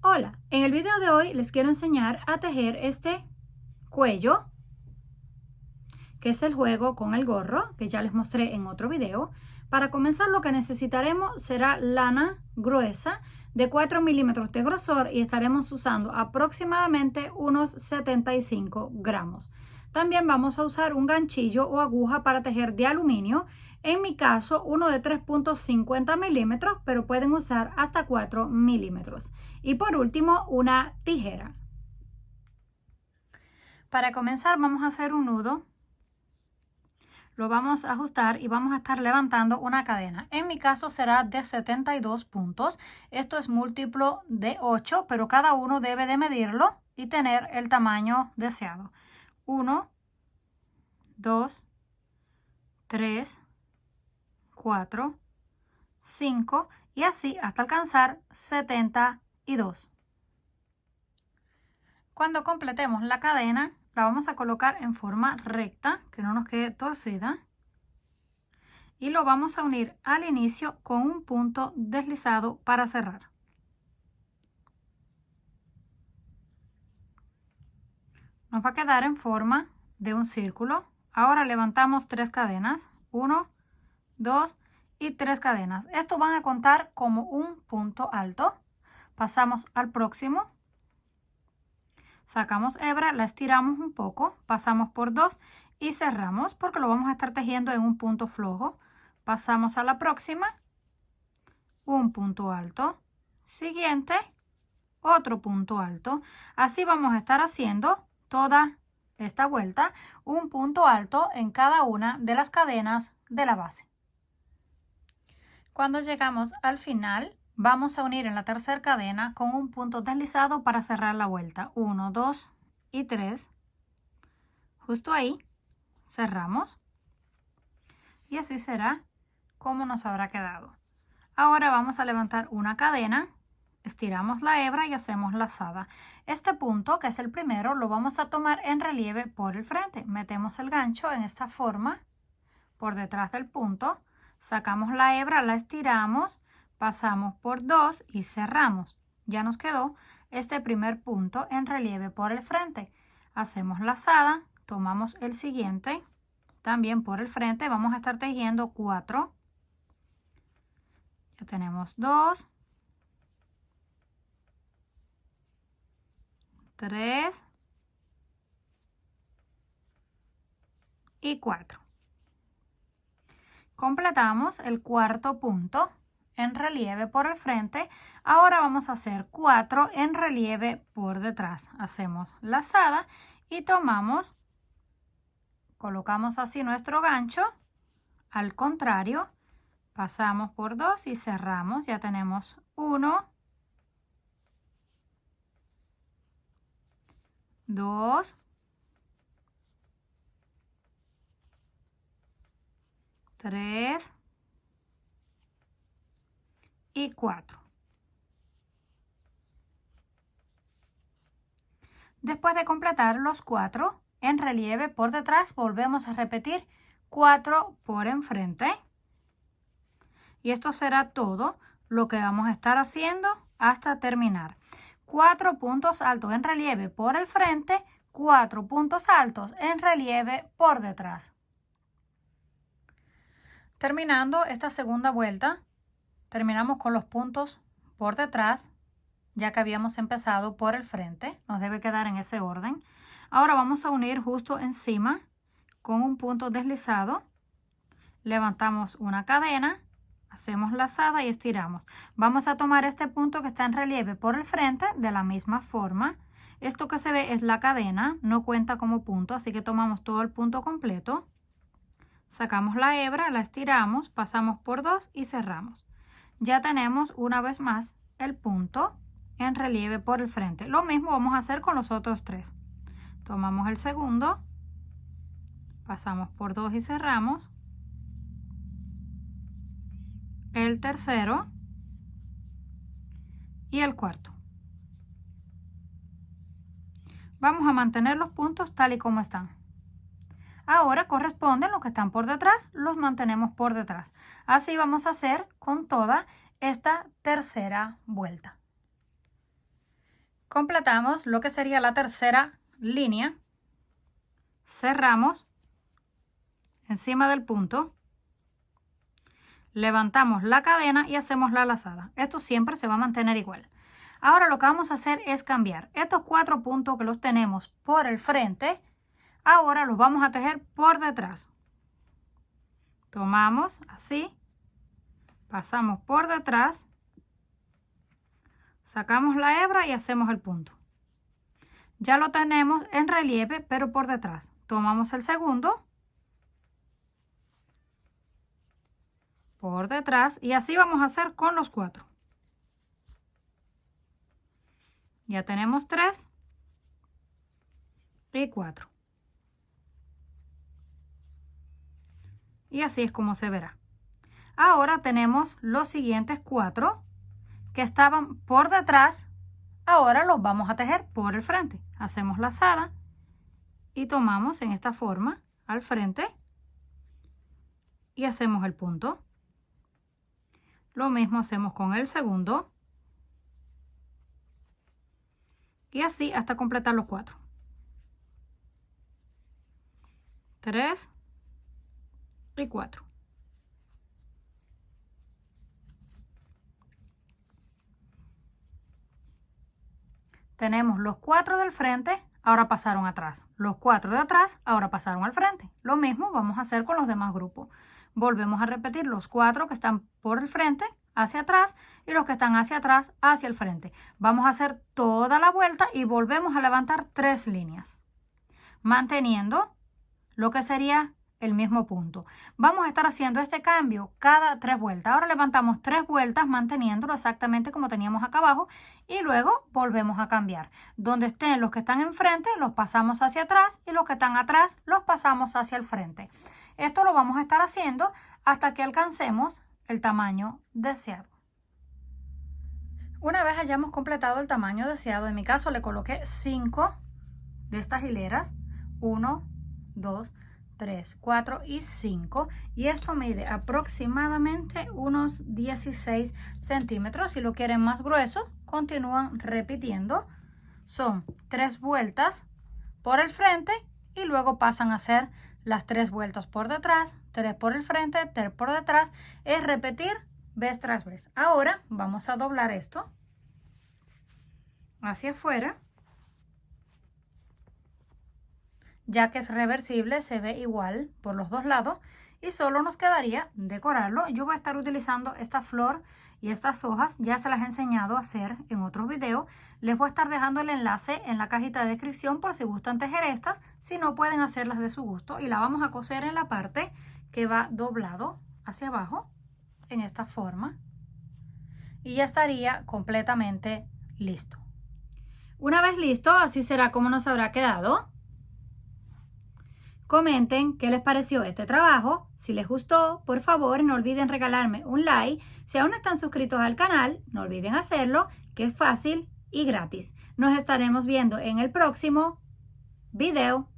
Hola, en el video de hoy les quiero enseñar a tejer este cuello, que es el juego con el gorro, que ya les mostré en otro video. Para comenzar, lo que necesitaremos será lana gruesa de 4 milímetros de grosor y estaremos usando aproximadamente unos 75 gramos. También vamos a usar un ganchillo o aguja para tejer de aluminio. En mi caso, uno de 3.50 milímetros, pero pueden usar hasta 4 milímetros. Y por último, una tijera. Para comenzar, vamos a hacer un nudo. Lo vamos a ajustar y vamos a estar levantando una cadena. En mi caso será de 72 puntos. Esto es múltiplo de 8, pero cada uno debe de medirlo y tener el tamaño deseado. 1, 2, 3, 4, 5 y así hasta alcanzar 72. Cuando completemos la cadena, la vamos a colocar en forma recta, que no nos quede torcida. Y lo vamos a unir al inicio con un punto deslizado para cerrar. Nos va a quedar en forma de un círculo. Ahora levantamos 3 cadenas. 1, 2 y 3 cadenas. Esto van a contar como un punto alto. Pasamos al próximo. Sacamos hebra, la estiramos un poco, pasamos por 2 y cerramos porque lo vamos a estar tejiendo en un punto flojo. Pasamos a la próxima, un punto alto, siguiente, otro punto alto. Así vamos a estar haciendo toda esta vuelta, un punto alto en cada una de las cadenas de la base. Cuando llegamos al final, vamos a unir en la tercera cadena con un punto deslizado para cerrar la vuelta. 1, 2 y 3. Justo ahí cerramos. Y así será como nos habrá quedado. Ahora vamos a levantar una cadena, estiramos la hebra y hacemos lazada. Este punto, que es el primero, lo vamos a tomar en relieve por el frente. Metemos el gancho en esta forma, por detrás del punto, sacamos la hebra, la estiramos, pasamos por 2 y cerramos. Ya nos quedó este primer punto en relieve por el frente. Hacemos lazada, tomamos el siguiente, también por el frente, vamos a estar tejiendo 4. Ya tenemos 2, 3 y 4. Completamos el cuarto punto en relieve por el frente. Ahora vamos a hacer 4 en relieve por detrás. Hacemos lazada y tomamos, colocamos así nuestro gancho, al contrario, pasamos por 2 y cerramos. Ya tenemos 1, 2, 3 y 4. Después de completar los 4 en relieve por detrás, volvemos a repetir 4 por enfrente. Y esto será todo lo que vamos a estar haciendo hasta terminar. 4 puntos altos en relieve por el frente, 4 puntos altos en relieve por detrás. Terminando esta segunda vuelta, terminamos con los puntos por detrás, ya que habíamos empezado por el frente. Nos debe quedar en ese orden. Ahora vamos a unir justo encima con un punto deslizado. Levantamos una cadena, hacemos lazada y estiramos. Vamos a tomar este punto que está en relieve por el frente de la misma forma. Esto que se ve es la cadena, no cuenta como punto, así que tomamos todo el punto completo. Sacamos la hebra, la estiramos, pasamos por 2 y cerramos. Ya tenemos una vez más el punto en relieve por el frente. Lo mismo vamos a hacer con los otros 3. Tomamos el segundo, pasamos por 2 y cerramos. El tercero y el cuarto. Vamos a mantener los puntos tal y como están. Ahora corresponden los que están por detrás, los mantenemos por detrás. Así vamos a hacer con toda esta tercera vuelta. Completamos lo que sería la tercera línea. Cerramos encima del punto. Levantamos la cadena y hacemos la lazada. Esto siempre se va a mantener igual. Ahora lo que vamos a hacer es cambiar estos 4 puntos que los tenemos por el frente. Ahora los vamos a tejer por detrás. Tomamos así, pasamos por detrás, sacamos la hebra y hacemos el punto. Ya lo tenemos en relieve, pero por detrás. Tomamos el segundo, por detrás, y así vamos a hacer con los 4. Ya tenemos 3 y 4. Y así es como se verá. Ahora tenemos los siguientes 4 que estaban por detrás. Ahora los vamos a tejer por el frente. Hacemos lazada y tomamos en esta forma al frente y hacemos el punto. Lo mismo hacemos con el segundo. Y así hasta completar los 4. 3 y 4. Tenemos los 4 del frente, ahora pasaron atrás. Los 4 de atrás, ahora pasaron al frente. Lo mismo vamos a hacer con los demás grupos. Volvemos a repetir los 4 que están por el frente hacia atrás y los que están hacia atrás hacia el frente. Vamos a hacer toda la vuelta y volvemos a levantar 3 líneas, manteniendo lo que sería el mismo punto. Vamos a estar haciendo este cambio cada 3 vueltas. Ahora levantamos 3 vueltas manteniéndolo exactamente como teníamos acá abajo y luego volvemos a cambiar. Donde estén los que están enfrente los pasamos hacia atrás y los que están atrás los pasamos hacia el frente. Esto lo vamos a estar haciendo hasta que alcancemos el tamaño deseado. Una vez hayamos completado el tamaño deseado, en mi caso le coloqué 5 de estas hileras, 1, 2, 3, 4 y 5, y esto mide aproximadamente unos 16 centímetros. Si lo quieren más grueso, continúan repitiendo. Son 3 vueltas por el frente y luego pasan a hacer las 3 vueltas por detrás, 3 por el frente, 3 por detrás. Es repetir vez tras vez. Ahora vamos a doblar esto hacia afuera. Ya que es reversible, se ve igual por los dos lados y solo nos quedaría decorarlo. Yo voy a estar utilizando esta flor y estas hojas, ya se las he enseñado a hacer en otros videos. Les voy a estar dejando el enlace en la cajita de descripción por si gustan tejer estas, si no pueden hacerlas de su gusto, y la vamos a coser en la parte que va doblado hacia abajo en esta forma y ya estaría completamente listo. Una vez listo, así será como nos habrá quedado. Comenten qué les pareció este trabajo. Si les gustó, por favor, no olviden regalarme un like. Si aún no están suscritos al canal, no olviden hacerlo, que es fácil y gratis. Nos estaremos viendo en el próximo video.